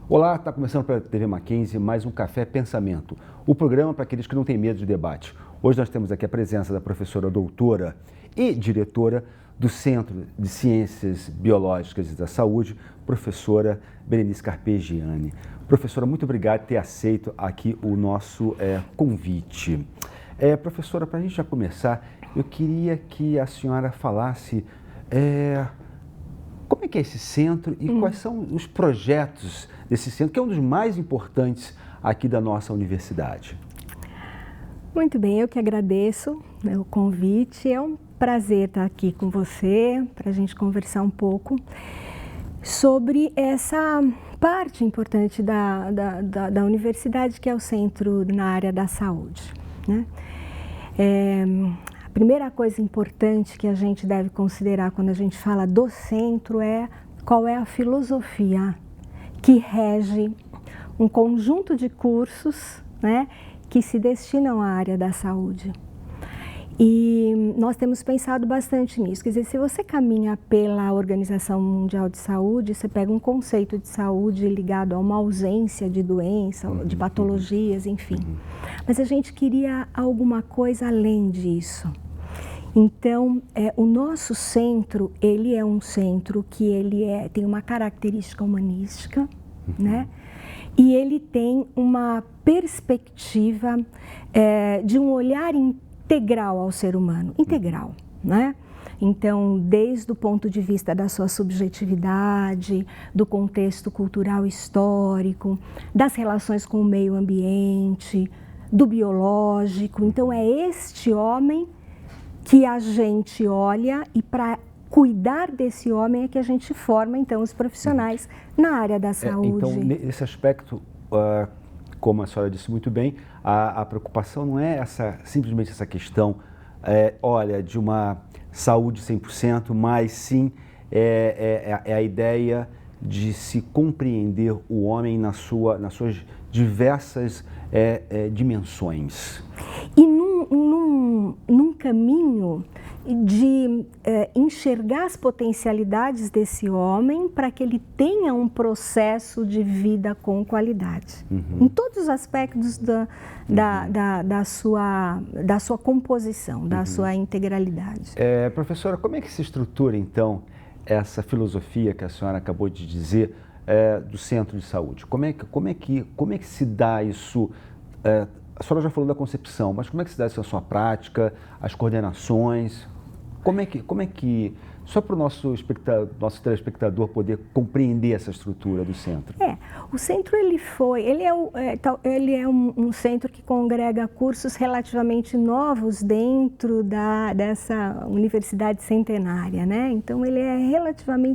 Olá, está começando pela TV Mackenzie mais um Café Pensamento, o programa para aqueles que não têm medo de debate. Hoje nós temos aqui a presença da professora doutora e diretora do Centro de Ciências Biológicas e da Saúde, professora Berenice Carpegiani. Professora, muito obrigado por ter aceito aqui o nosso convite. Professora, para a gente já começar, eu queria que a senhora falasse como é que é esse centro e quais são os projetos desse centro, que é um dos mais importantes aqui da nossa universidade. Muito bem, eu que agradeço o convite. É um prazer estar aqui com você para a gente conversar um pouco sobre essa parte importante da universidade, que é o centro na área da saúde, né? A primeira coisa importante que a gente deve considerar quando a gente fala do centro é qual é a filosofia que rege um conjunto de cursos, né, que se destinam à área da saúde. E nós temos pensado bastante nisso. Quer dizer, se você caminha pela Organização Mundial de Saúde, você pega um conceito de saúde ligado a uma ausência de doença, de patologias, enfim. Mas a gente queria alguma coisa além disso. Então, o nosso centro, ele é um centro que tem uma característica humanística, né? E ele tem uma perspectiva de um olhar integral ao ser humano, integral, né? Então, desde o ponto de vista da sua subjetividade, do contexto cultural histórico, das relações com o meio ambiente, do biológico. Então, é este homem que a gente olha e para cuidar desse homem é que a gente forma, então, os profissionais na área da saúde. Então, nesse aspecto, como a senhora disse muito bem, a preocupação não é simplesmente essa questão, de uma saúde 100%, mas sim a ideia de se compreender o homem nas suas diversas dimensões. E num caminho de enxergar as potencialidades desse homem para que ele tenha um processo de vida com qualidade. Em todos os aspectos da sua composição, da sua integralidade. Professora, como é que se estrutura, então, essa filosofia que a senhora acabou de dizer do centro de saúde? Como é que se dá isso? A senhora já falou da concepção, mas como é que se dá isso na sua prática, as coordenações? Como é que só para o nosso telespectador poder compreender essa estrutura do centro? O centro ele é um centro que congrega cursos relativamente novos dentro dessa universidade centenária, né? Então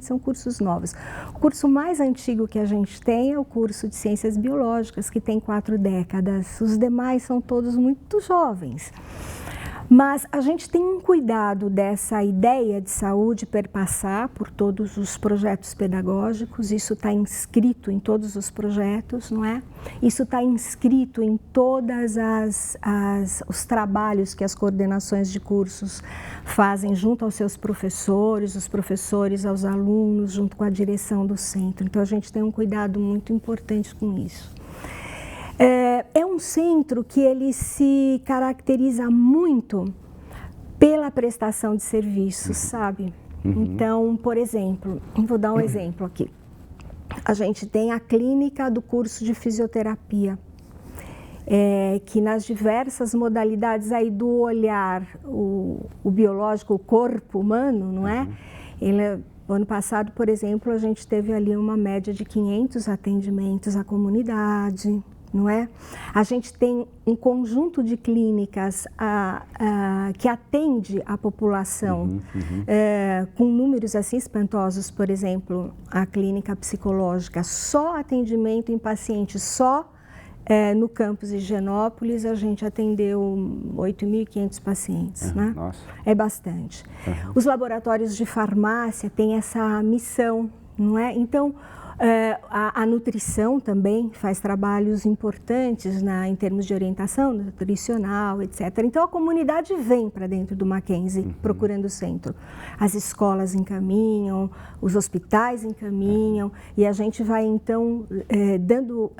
são cursos novos. O curso mais antigo que a gente tem é o curso de Ciências Biológicas, que tem 4 décadas. Os demais são todos muito jovens. Mas a gente tem um cuidado dessa ideia de saúde perpassar por todos os projetos pedagógicos, isso está inscrito em todos os projetos, não é? Isso está inscrito em todas os trabalhos que as coordenações de cursos fazem junto aos seus professores, os professores aos alunos, junto com a direção do centro. Então a gente tem um cuidado muito importante com isso. É um centro que ele se caracteriza muito pela prestação de serviços, sabe? Então, por exemplo, vou dar um exemplo aqui. A gente tem a clínica do curso de fisioterapia, que nas diversas modalidades aí do olhar, o biológico, o corpo humano, não é? Ano passado, por exemplo, a gente teve ali uma média de 500 atendimentos à comunidade, não é? A gente tem um conjunto de clínicas que atende a população com números assim espantosos. Por exemplo, a clínica psicológica, só atendimento em pacientes, só no campus de Higienópolis a gente atendeu 8.500 pacientes, né? Nossa. É bastante. Os laboratórios de farmácia têm essa missão, não é? Então, A nutrição também faz trabalhos importantes em termos de orientação nutricional, etc. Então, a comunidade vem para dentro do Mackenzie procurando o centro. As escolas encaminham, os hospitais encaminham, e a gente vai, então, dando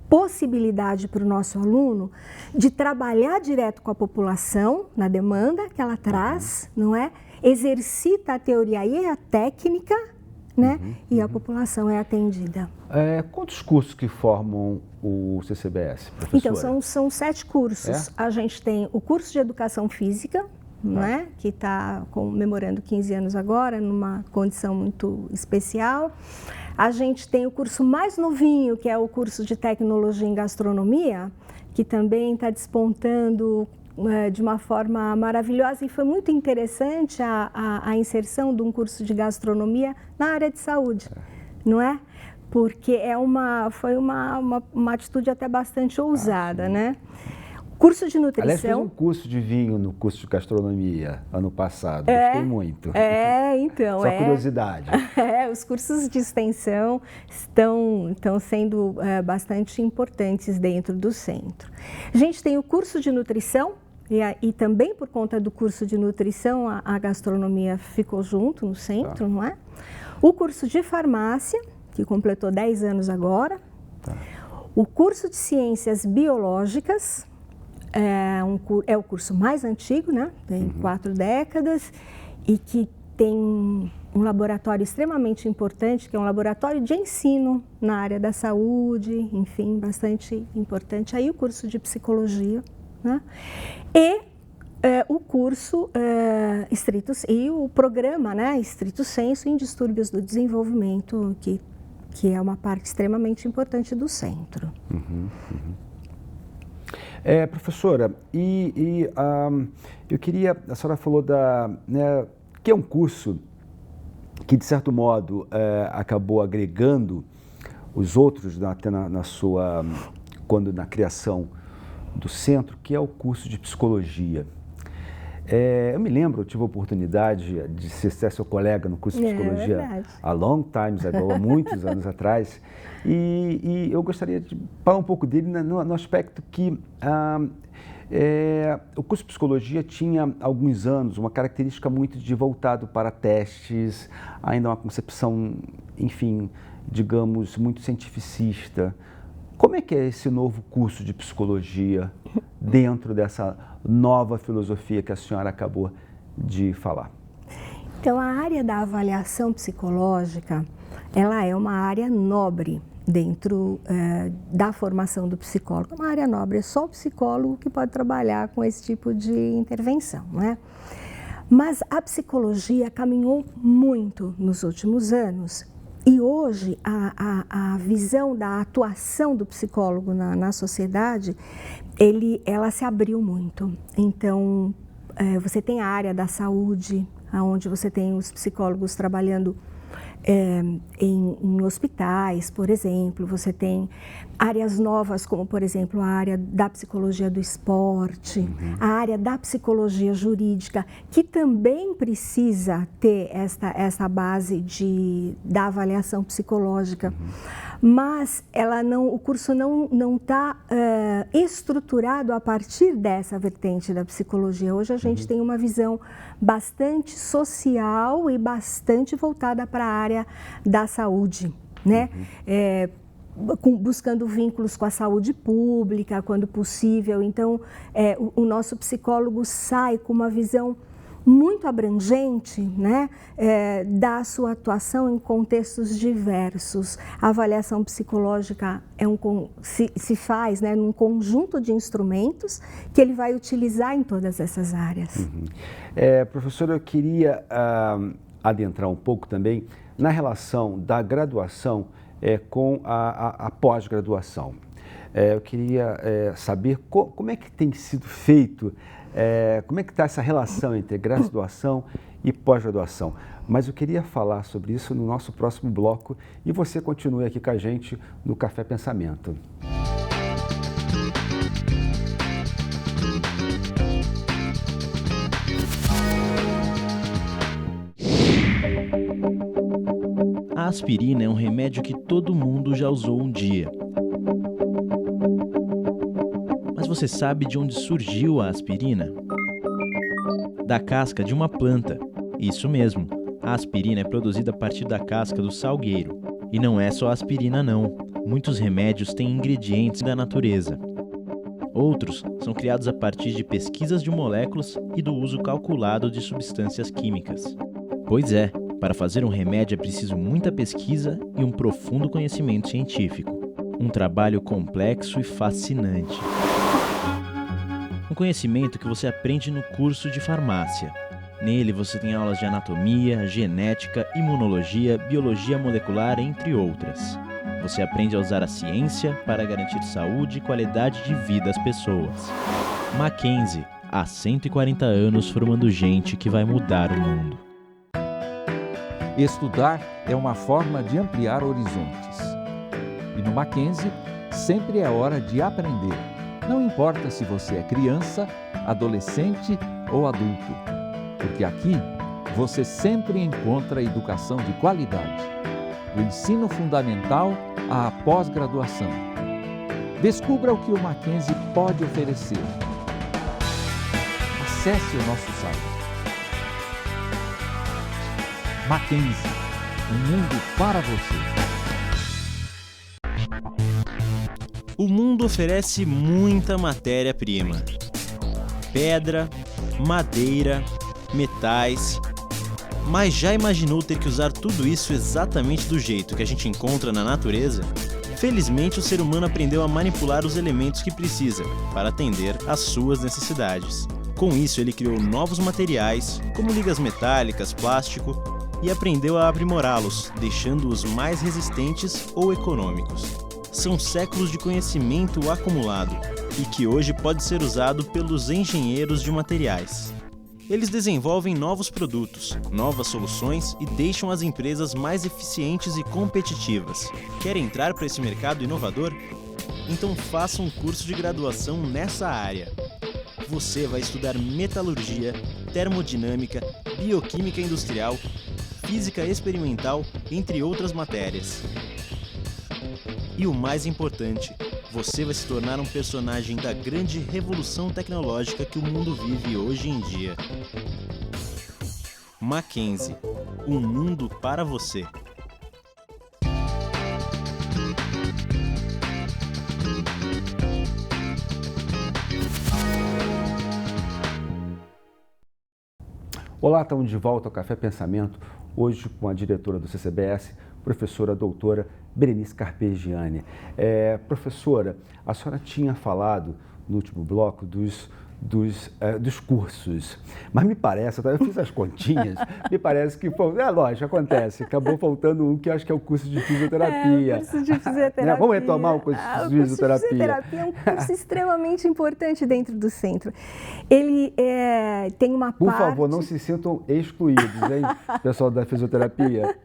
possibilidade para o nosso aluno de trabalhar direto com a população, na demanda que ela traz, não é? Exercita a teoria e a técnica, né? E a população é atendida. Quantos cursos que formam o CCBS, professora? Então, são 7 cursos. A gente tem o curso de Educação Física, né? Que está comemorando 15 anos agora, numa condição muito especial. A gente tem o curso mais novinho, que é o curso de Tecnologia em Gastronomia, que também está despontando de uma forma maravilhosa, e foi muito interessante a inserção de um curso de gastronomia na área de saúde, não é? Porque foi uma atitude até bastante ousada, né? Curso de nutrição... Aliás, fiz um curso de vinho no curso de gastronomia ano passado, gostei muito. Então... Só curiosidade. Os cursos de extensão estão sendo bastante importantes dentro do centro. A gente tem o curso de nutrição, e também por conta do curso de nutrição, a gastronomia ficou junto no centro, não é? O curso de farmácia, que completou 10 anos agora. O curso de ciências biológicas, é o curso mais antigo, né? Tem 4 décadas, e que tem um laboratório extremamente importante, que é um laboratório de ensino na área da saúde, enfim, bastante importante. Aí o curso de psicologia, né? E o curso e o programa, né, Stricto Sensu em distúrbios do desenvolvimento, que é uma parte extremamente importante do centro. Professora, eu queria, a senhora falou que é um curso que, de certo modo, acabou agregando os outros na criação do centro, que é o curso de psicologia. Eu me lembro, eu tive a oportunidade de ser seu colega no curso de psicologia há long times ago, há muitos anos atrás, e eu gostaria de falar um pouco dele no aspecto que o curso de psicologia tinha, há alguns anos, uma característica muito de voltado para testes, ainda uma concepção, enfim, digamos, muito cientificista. Como é que é esse novo curso de psicologia dentro dessa nova filosofia que a senhora acabou de falar? Então, a área da avaliação psicológica, ela é uma área nobre dentro da formação do psicólogo. Uma área nobre, é só o psicólogo que pode trabalhar com esse tipo de intervenção, não é? Mas a psicologia caminhou muito nos últimos anos. E hoje, a visão da atuação do psicólogo na sociedade, ela se abriu muito. Então, você tem a área da saúde, onde você tem os psicólogos trabalhando em hospitais, por exemplo. Você tem áreas novas, como, por exemplo, a área da psicologia do esporte, a área da psicologia jurídica, que também precisa ter essa base da avaliação psicológica. Mas o curso não está estruturado a partir dessa vertente da psicologia. Hoje a gente tem uma visão bastante social e bastante voltada para a área da saúde, né? Buscando vínculos com a saúde pública, quando possível. Então, o nosso psicólogo sai com uma visão muito abrangente, né, da sua atuação em contextos diversos. A avaliação psicológica se faz, né, num conjunto de instrumentos que ele vai utilizar em todas essas áreas. Professora, eu queria adentrar um pouco também na relação da graduação com a pós-graduação. Eu queria saber como é que tem sido feito, como é que está essa relação entre graduação e pós-graduação. Mas eu queria falar sobre isso no nosso próximo bloco e você continue aqui com a gente no Café Pensamento. A A aspirina é um remédio que todo mundo já usou um dia. Mas você sabe de onde surgiu a aspirina? Da casca de uma planta. Isso mesmo, a aspirina é produzida a partir da casca do salgueiro. E não é só aspirina não, muitos remédios têm ingredientes da natureza. Outros são criados a partir de pesquisas de moléculas e do uso calculado de substâncias químicas. Pois é, para fazer um remédio é preciso muita pesquisa e um profundo conhecimento científico. Um trabalho complexo e fascinante. Um conhecimento que você aprende no curso de farmácia. Nele você tem aulas de anatomia, genética, imunologia, biologia molecular, entre outras. Você aprende a usar a ciência para garantir saúde e qualidade de vida às pessoas. Mackenzie, há 140 anos formando gente que vai mudar o mundo. Estudar é uma forma de ampliar horizontes. E no Mackenzie, sempre é hora de aprender. Não importa se você é criança, adolescente ou adulto, porque aqui você sempre encontra educação de qualidade, do ensino fundamental à pós-graduação. Descubra o que o Mackenzie pode oferecer. Acesse o nosso site. Mackenzie, um mundo para você. O mundo oferece muita matéria-prima. Pedra, madeira, metais. Mas já imaginou ter que usar tudo isso exatamente do jeito que a gente encontra na natureza? Felizmente, o ser humano aprendeu a manipular os elementos que precisa para atender às suas necessidades. Com isso, ele criou novos materiais, como ligas metálicas, plástico, e aprendeu a aprimorá-los, deixando-os mais resistentes ou econômicos. São séculos de conhecimento acumulado e que hoje pode ser usado pelos engenheiros de materiais. Eles desenvolvem novos produtos, novas soluções e deixam as empresas mais eficientes e competitivas. Quer entrar para esse mercado inovador? Então faça um curso de graduação nessa área. Você vai estudar metalurgia, termodinâmica, bioquímica industrial, física experimental, entre outras matérias. E o mais importante, você vai se tornar um personagem da grande revolução tecnológica que o mundo vive hoje em dia. Mackenzie, um mundo para você. Olá, estamos de volta ao Café Pensamento, hoje com a diretora do CCBS, professora doutora Berenice Carpegiani. Professora, a senhora tinha falado no último bloco dos cursos, mas me parece, eu fiz as continhas, me parece que, lógico, acontece, acabou faltando um que eu acho que é o curso de fisioterapia. O curso de fisioterapia. Vamos retomar o curso de fisioterapia. O curso de fisioterapia é um curso extremamente importante dentro do centro. Ele tem uma parte... Por favor, não se sintam excluídos, hein, pessoal da fisioterapia.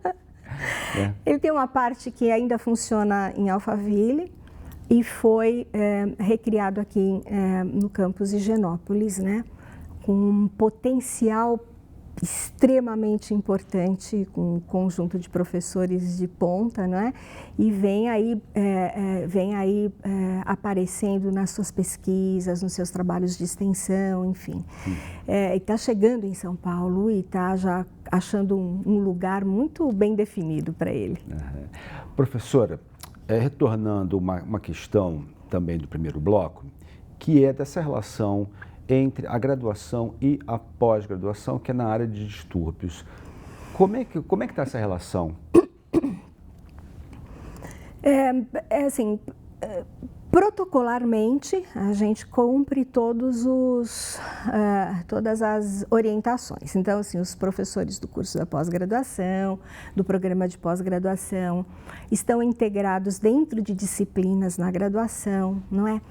Ele tem uma parte que ainda funciona em Alphaville, e foi recriado aqui no campus de Higienópolis, né? Com um potencial extremamente importante, com um conjunto de professores de ponta, né? E vem aí aparecendo nas suas pesquisas, nos seus trabalhos de extensão, enfim. E está chegando em São Paulo e está já achando um lugar muito bem definido para ele. Professora, retornando uma questão também do primeiro bloco, que é dessa relação entre a graduação e a pós-graduação, que é na área de distúrbios. Como é que está essa relação? Protocolarmente, a gente cumpre todas as orientações. Então, assim, os professores do curso da pós-graduação, do programa de pós-graduação, estão integrados dentro de disciplinas na graduação, não é?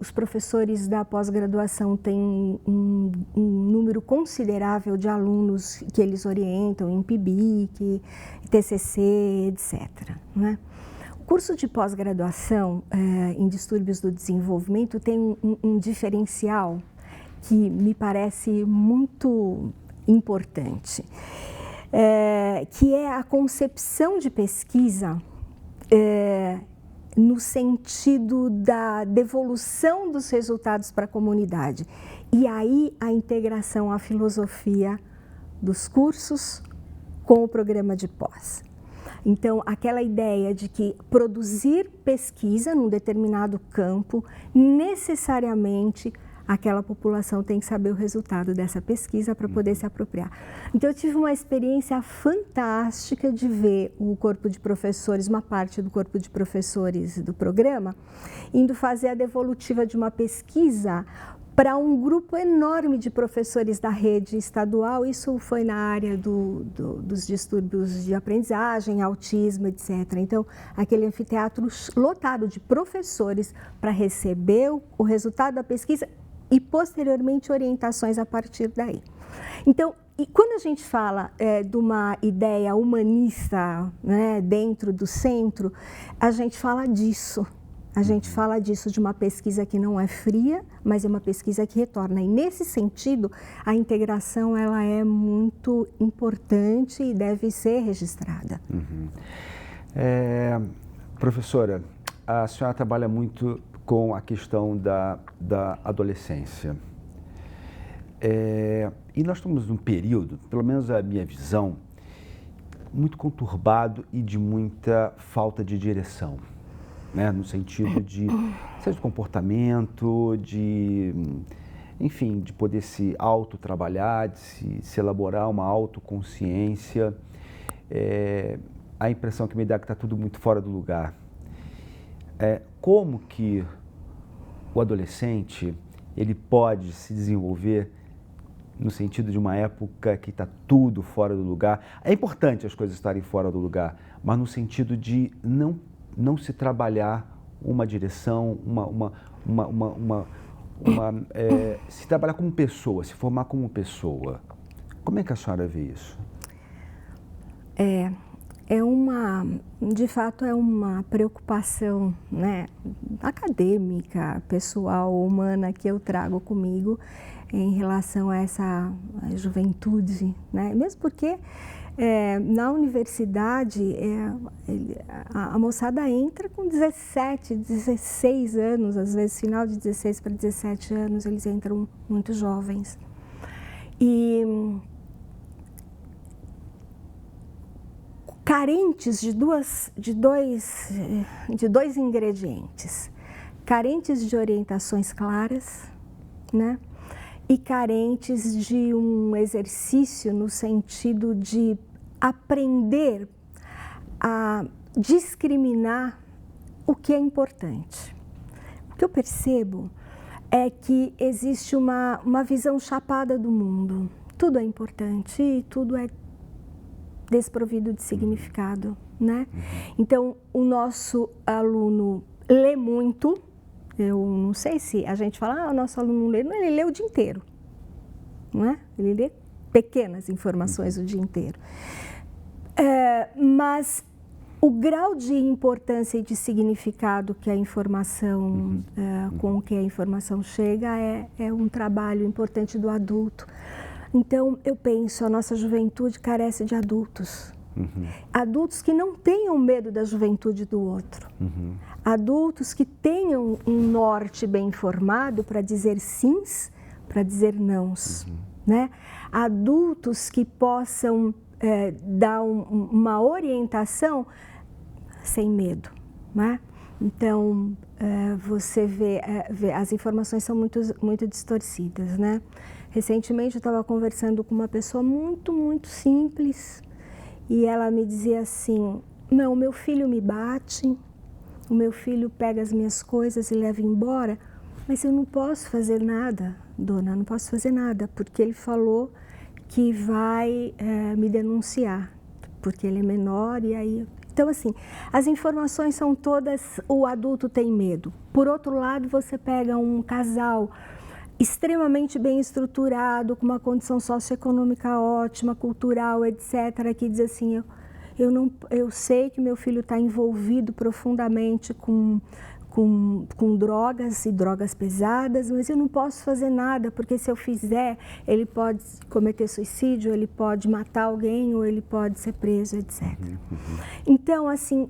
Os professores da pós-graduação têm um número considerável de alunos que eles orientam em PIBIC, TCC, etc., não é? O curso de pós-graduação em distúrbios do desenvolvimento tem um diferencial que me parece muito importante. que é a concepção de pesquisa no sentido da devolução dos resultados para a comunidade. E aí a integração à filosofia dos cursos com o programa de pós. Então, aquela ideia de que produzir pesquisa num determinado campo, necessariamente aquela população tem que saber o resultado dessa pesquisa para poder se apropriar. Então, eu tive uma experiência fantástica de ver o corpo de professores, uma parte do corpo de professores do programa, indo fazer a devolutiva de uma pesquisa para um grupo enorme de professores da rede estadual. Isso foi na área dos distúrbios de aprendizagem, autismo, etc. Então, aquele anfiteatro lotado de professores para receber o resultado da pesquisa e, posteriormente, orientações a partir daí. Então, e quando a gente fala de uma ideia humanista, né, dentro do centro, a gente fala disso. A gente fala disso, de uma pesquisa que não é fria, mas é uma pesquisa que retorna. E, nesse sentido, a integração ela é muito importante e deve ser registrada. Professora, a senhora trabalha muito com a questão da adolescência. E nós estamos num período, pelo menos a minha visão, muito conturbado e de muita falta de direção. Né, no sentido de, seja de comportamento, enfim, de poder se autotrabalhar, de se elaborar uma autoconsciência. A impressão que me dá é que está tudo muito fora do lugar. Como que o adolescente ele pode se desenvolver no sentido de uma época que está tudo fora do lugar? É importante as coisas estarem fora do lugar, mas no sentido de não se trabalhar uma direção, se trabalhar como pessoa, se formar como pessoa. Como é que a senhora vê isso? De fato, é uma preocupação, né, acadêmica, pessoal, humana que eu trago comigo em relação a essa juventude, né? Mesmo porque na universidade, a moçada entra com 17, 16 anos, às vezes final de 16 para 17 anos, eles entram muito jovens. E carentes de dois ingredientes, carentes de orientações claras, né? E carentes de um exercício no sentido de aprender a discriminar o que é importante. O que eu percebo é que existe uma visão chapada do mundo. Tudo é importante e tudo é desprovido de significado, né? Então, o nosso aluno lê muito. Eu não sei se a gente fala, o nosso aluno não lê, não, ele lê o dia inteiro, não é? Ele lê pequenas informações o dia inteiro. Mas o grau de importância e de significado que a informação, com que a informação chega, é um trabalho importante do adulto. Então, eu penso, a nossa juventude carece de adultos. Adultos que não tenham medo da juventude do outro. Adultos que tenham um norte bem formado para dizer sims, para dizer nãos. Né? Adultos que possam dar uma orientação sem medo. Né? Então, você vê, as informações são muito distorcidas. Né? Recentemente, eu estava conversando com uma pessoa muito, muito simples e ela me dizia assim, não, meu filho me bate, o meu filho pega as minhas coisas e leva embora, mas eu não posso fazer nada, dona, não posso fazer nada, porque ele falou que vai me denunciar, porque ele é menor e aí... Então, assim, as informações são todas, o adulto tem medo. Por outro lado, você pega um casal extremamente bem estruturado, com uma condição socioeconômica ótima, cultural, etc., que diz assim, eu sei que meu filho está envolvido profundamente com com drogas e drogas pesadas, mas eu não posso fazer nada, porque se eu fizer, ele pode cometer suicídio, ele pode matar alguém ou ele pode ser preso, etc. Então, assim,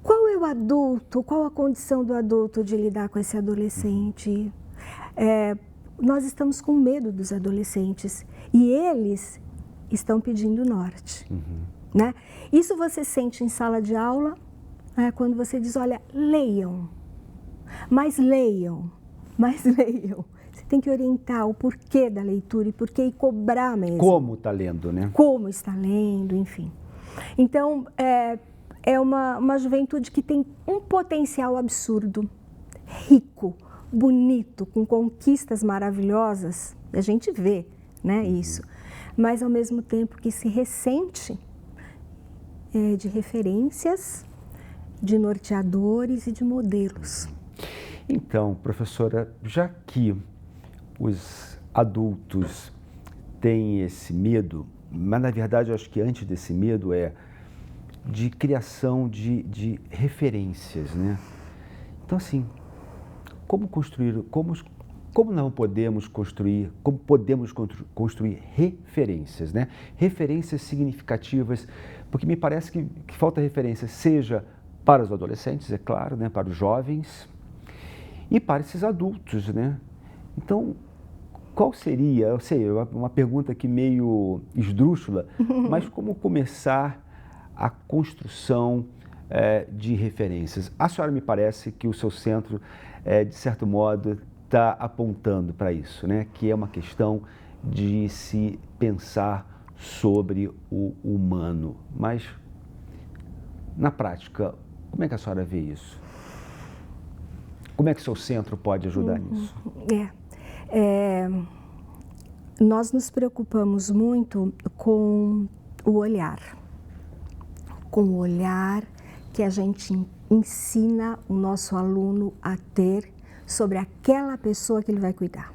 qual é o adulto, qual a condição do adulto de lidar com esse adolescente? Nós estamos com medo dos adolescentes e eles estão pedindo norte. Né? Isso você sente em sala de aula, quando você diz, olha, leiam, mas leiam, mas leiam. Você tem que orientar o porquê da leitura e cobrar mesmo. Como está lendo, né? Como está lendo, enfim. Então, é uma juventude que tem um potencial absurdo, rico, bonito, com conquistas maravilhosas, e a gente vê, né, isso, mas ao mesmo tempo que se ressente de referências, de norteadores e de modelos. Então, professora, já que os adultos têm esse medo, mas na verdade eu acho que antes desse medo de criação de referências, né? Então, assim, como não podemos construir, como podemos construir referências, né? Referências significativas, porque me parece que falta referência, seja para os adolescentes, é claro, né? Para os jovens e para esses adultos, né? Então, qual seria, eu sei, uma pergunta aqui meio esdrúxula, mas como começar a construção de referências? A senhora me parece que o seu centro, de certo modo, está apontando para isso, né? Que é uma questão de se pensar sobre o humano. Mas, na prática, como é que a senhora vê isso? Como é que o seu centro pode ajudar nisso? Nós nos preocupamos muito com o olhar. Com o olhar que a gente ensina o nosso aluno a ter sobre aquela pessoa que ele vai cuidar.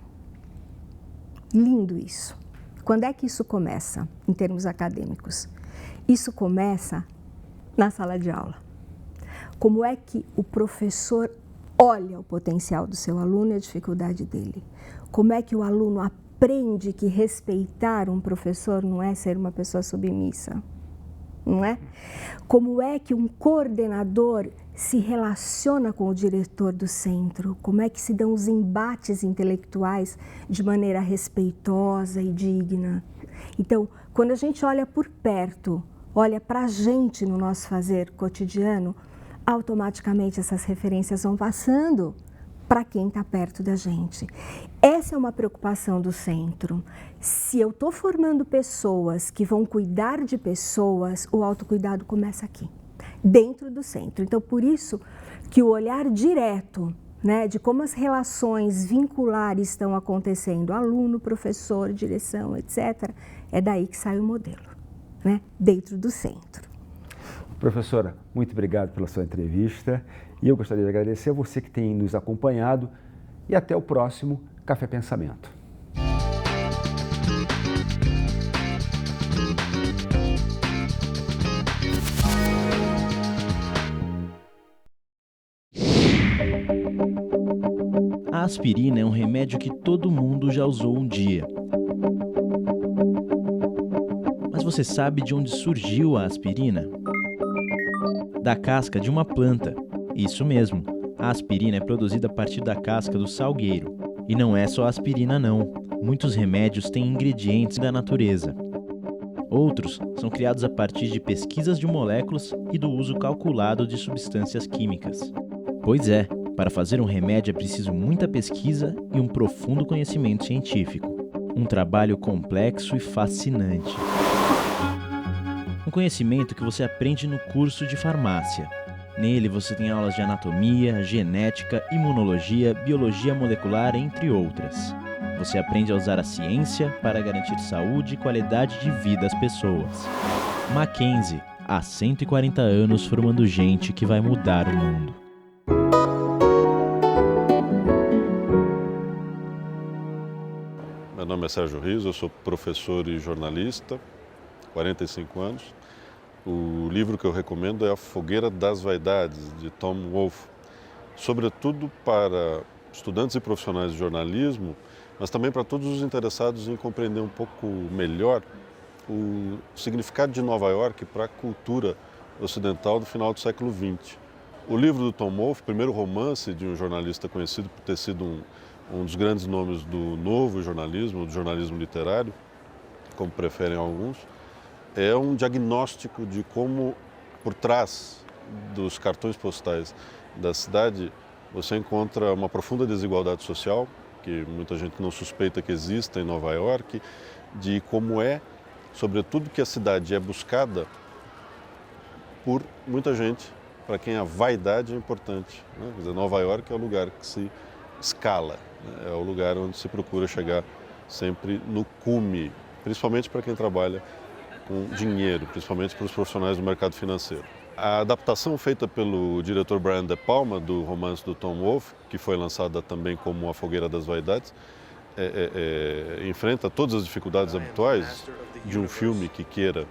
Lindo isso. Quando é que isso começa, em termos acadêmicos? Isso começa na sala de aula. Como é que o professor olha o potencial do seu aluno e a dificuldade dele? Como é que o aluno aprende que respeitar um professor não é ser uma pessoa submissa? Não é? Como é que um coordenador se relaciona com o diretor do centro? Como é que se dão os embates intelectuais de maneira respeitosa e digna? Então, quando a gente olha por perto, olha para a gente no nosso fazer cotidiano, automaticamente essas referências vão passando para quem está perto da gente. Essa é uma preocupação do centro. Se eu estou formando pessoas que vão cuidar de pessoas, o autocuidado começa aqui, dentro do centro. Então, por isso que o olhar direto, né, de como as relações vinculares estão acontecendo, aluno, professor, direção, etc., é daí que sai o modelo, né, dentro do centro. Professora, muito obrigado pela sua entrevista e eu gostaria de agradecer a você que tem nos acompanhado e até o próximo Café Pensamento. A aspirina é um remédio que todo mundo já usou um dia. Mas você sabe de onde surgiu a aspirina? Da casca de uma planta. Isso mesmo, a aspirina é produzida a partir da casca do salgueiro. E não é só aspirina não, muitos remédios têm ingredientes da natureza. Outros são criados a partir de pesquisas de moléculas e do uso calculado de substâncias químicas. Pois é, para fazer um remédio é preciso muita pesquisa e um profundo conhecimento científico. Um trabalho complexo e fascinante. Um conhecimento que você aprende no curso de farmácia. Nele você tem aulas de anatomia, genética, imunologia, biologia molecular, entre outras. Você aprende a usar a ciência para garantir saúde e qualidade de vida às pessoas. Mackenzie, há 140 anos formando gente que vai mudar o mundo. Meu nome é Sérgio Riso, eu sou professor e jornalista, 45 anos. O livro que eu recomendo é A Fogueira das Vaidades, de Tom Wolfe. sobretudo para estudantes e profissionais de jornalismo, mas também para todos os interessados em compreender um pouco melhor o significado de Nova York para a cultura ocidental do final do século XX. O livro do Tom Wolfe, primeiro romance de um jornalista conhecido por ter sido um dos grandes nomes do novo jornalismo, do jornalismo literário, como preferem alguns, é um diagnóstico de como, por trás dos cartões postais da cidade, você encontra uma profunda desigualdade social, que muita gente não suspeita que exista em Nova York, de como é, sobretudo, que a cidade é buscada por muita gente, para quem a vaidade é importante, né? Quer dizer, Nova York é o lugar que se escala, né? É o lugar onde se procura chegar sempre no cume, principalmente para quem trabalha com dinheiro, principalmente para os profissionais do mercado financeiro. A adaptação feita pelo diretor Brian De Palma do romance do Tom Wolfe, que foi lançada também como A Fogueira das Vaidades, enfrenta todas as dificuldades habituais de um filme que queira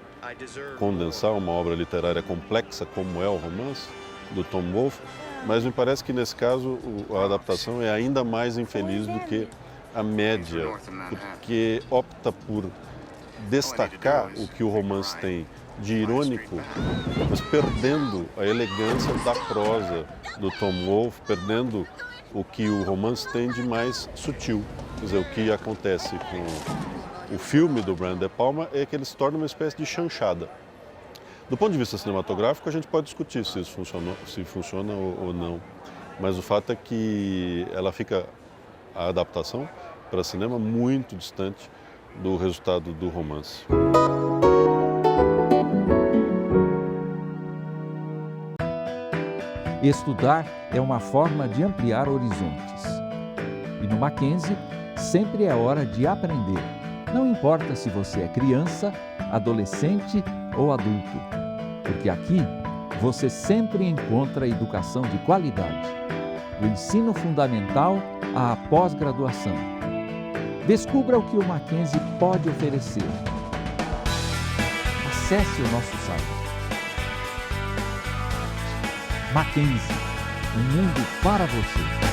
condensar uma obra literária complexa como é o romance do Tom Wolfe, mas me parece que nesse caso a adaptação é ainda mais infeliz do que a média, porque opta por destacar o que o romance tem de irônico, mas perdendo a elegância da prosa do Tom Wolfe, perdendo o que o romance tem de mais sutil. Quer dizer, o que acontece com o filme do Brian De Palma é que ele se torna uma espécie de chanchada. Do ponto de vista cinematográfico, a gente pode discutir se isso funciona ou não, mas o fato é que a adaptação para cinema muito distante do resultado do romance. Estudar é uma forma de ampliar horizontes. E no Mackenzie, sempre é hora de aprender. Não importa se você é criança, adolescente ou adulto, porque aqui você sempre encontra educação de qualidade, do ensino fundamental à pós-graduação. Descubra o que o Mackenzie pode oferecer. Acesse o nosso site. Mackenzie, um mundo para você.